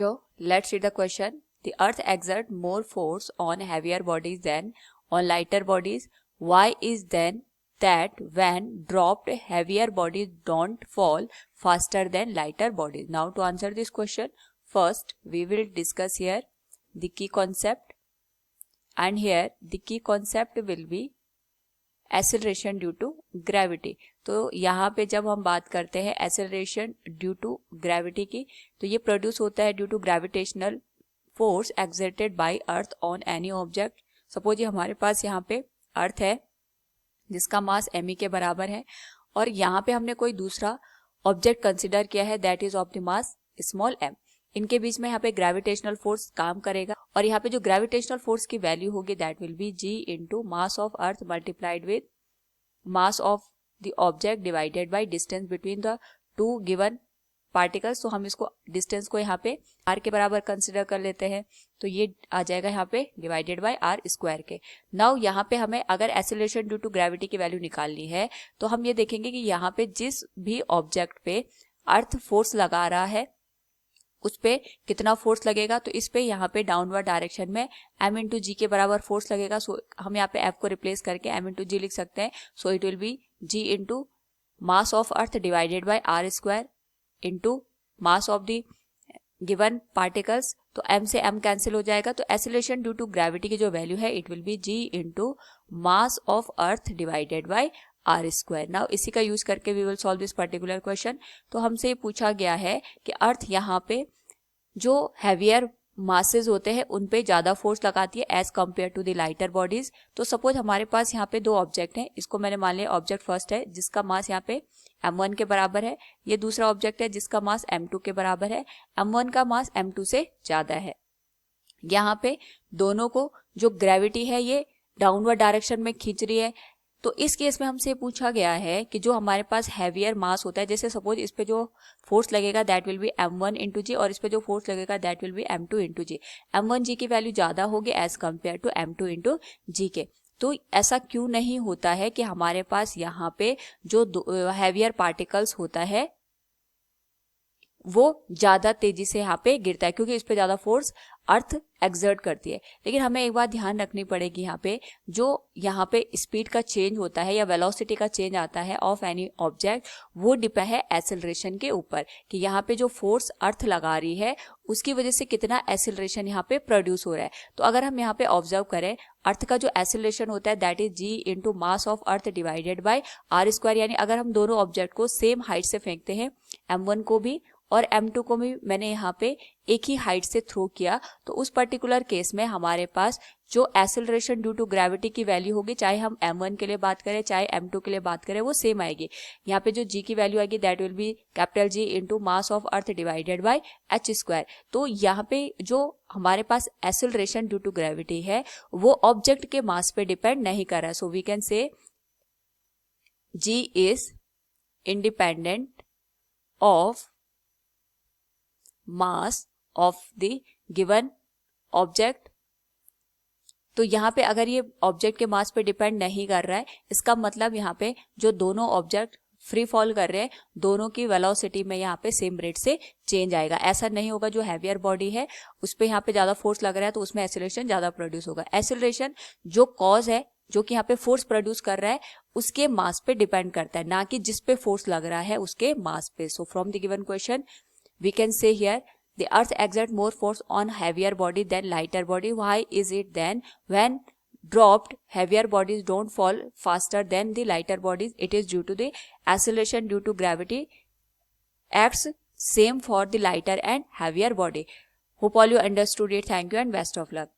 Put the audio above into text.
So let's read the question. The earth exerts more force on heavier bodies than on lighter bodies. Why is then that when dropped, heavier bodies don't fall faster than lighter bodies? Now to answer this question, first we will discuss here the key concept, and here the key concept will be acceleration due to gravity. तो यहाँ पे जब हम बात करते हैं acceleration due to gravity की, तो ये प्रोड्यूस होता है due to gravitational force exerted by earth on any object. Suppose ये हमारे पास यहाँ पे अर्थ है जिसका मास एम के बराबर है, और यहाँ पे हमने कोई दूसरा ऑब्जेक्ट कंसिडर किया है that is of the mass small M. इनके बीच में यहाँ पे ग्रेविटेशनल फोर्स काम करेगा, और यहाँ पे जो ग्रेविटेशनल फोर्स की वैल्यू होगी that will be G into mass of earth multiplied with mass of the object divided by distance between the two given particles. तो हम इसको डिस्टेंस को यहाँ पे आर के बराबर कंसिडर कर लेते हैं, तो ये आ जाएगा यहाँ पे डिवाइडेड बाय आर स्क्वायर के। नाउ यहाँ पे हमें अगर एक्सेलरेशन ड्यू टू ग्रेविटी की वैल्यू निकालनी है, तो हम ये देखेंगे कि यहाँ पे जिस भी ऑब्जेक्ट पे अर्थ फोर्स लगा रहा है उस पे कितना फोर्स लगेगा। तो इस पे यहाँ पे डाउनवर्ड डायरेक्शन में m इंटू जी के बराबर फोर्स लगेगा। सो हम यहाँ पे f को रिप्लेस करके m इंटू जी लिख सकते हैं। So it will be g into mass of earth divided by R square into mass of the given particles. तो m से m कैंसिल हो जाएगा। तो एक्सेलरेशन ड्यू टू ग्रेविटी की जो वैल्यू है it will be g into mass of earth divided by R square. Now इसी का यूज करके we will solve this particular question. तो हमसे ये पूछा गया है कि अर्थ यहाँ पे जो हैवियर मासेस होते हैं उन पे ज्यादा फोर्स लगाती है as compare to the lighter bodies. तो सपोज हमारे पास यहाँ पे दो ऑब्जेक्ट हैं, इसको मैंने मान लिया ऑब्जेक्ट फर्स्ट है जिसका मास यहाँ पे m1 के बराबर है, ये दूसरा ऑब्जेक्ट है जिसका मास m2 के बराबर है। m1 का मास m2 से ज्यादा है। यहाँ पे दोनों को जो ग्रेविटी है ये डाउनवर्ड डायरेक्शन में खींच रही है। तो इस केस में हमसे पूछा गया है कि जो हमारे पास हैवियर मास होता है, जैसे सपोज इस पे जो फोर्स लगेगा that will be m1 into G, और इस पे जो फोर्स लगेगा that will be m2 into G. m1 G की वैल्यू ज्यादा होगी as compare to m2 into G के। तो ऐसा क्यों नहीं होता है कि हमारे पास यहाँ पे जो हैवियर पार्टिकल्स होता है वो ज्यादा तेजी से यहाँ पे गिरता है, क्योंकि इस पे ज्यादा फोर्स अर्थ एक्सर्ट करती है। लेकिन हमें एक बात ध्यान रखनी पड़ेगी, यहाँ पे जो यहाँ पे स्पीड का चेंज होता है या वेलोसिटी का चेंज आता है ऑफ एनी ऑब्जेक्ट, वो डिपेंड है एक्सेलरेशन के ऊपर, कि यहाँ पे जो फोर्स अर्थ लगा रही है उसकी वजह से कितना एक्सेलरेशन यहाँ पे प्रोड्यूस हो रहा है। तो अगर हम यहाँ पे ऑब्जर्व करें, अर्थ का जो एक्सेलरेशन होता है that is G into mass of earth divided by R square. यानी अगर हम दोनों ऑब्जेक्ट को सेम हाइट से फेंकते हैं, m1 को भी और m2 को भी मैंने यहाँ पे एक ही हाइट से थ्रो किया, तो उस पर्टिकुलर केस में हमारे पास जो एक्सेलरेशन ड्यू टू ग्रेविटी की वैल्यू होगी, चाहे हम m1 के लिए बात करें चाहे m2 के लिए बात करें, वो सेम आएगी। यहाँ पे जो g की वैल्यू आएगी that will B capital G into mass of earth divided bye h square. तो यहाँ पे जो हमारे पास एक्सेलरेशन ड्यू टू ग्रेविटी है वो ऑब्जेक्ट के मास पे डिपेंड नहीं कर रहा है। So we can say g is independent of mass of the given object. तो यहाँ पे अगर ये ऑब्जेक्ट के मास पे डिपेंड नहीं कर रहा है, इसका मतलब यहाँ पे जो दोनों ऑब्जेक्ट फ्री फॉल कर रहे हैं दोनों की वेलोसिटी में यहाँ पे सेम रेट से चेंज आएगा। ऐसा नहीं होगा जो हैवियर बॉडी है उस पे यहाँ पे ज्यादा फोर्स लग रहा है तो उसमें एक्सेलरेशन ज्यादा प्रोड्यूस होगा। एक्सेलरेशन जो कॉज है, जो कि यहाँ पे फोर्स प्रोड्यूस कर रहा है, उसके मास पे डिपेंड करता है, ना कि जिस पे फोर्स लग रहा है उसके मास पे। So from the given question we can say here the earth exerts more force on heavier body than lighter body. Why is it then when dropped heavier bodies don't fall faster than the lighter bodies? It is due to the acceleration due to gravity acts same for the lighter and heavier body. Hope all you understood it. Thank you and best of luck.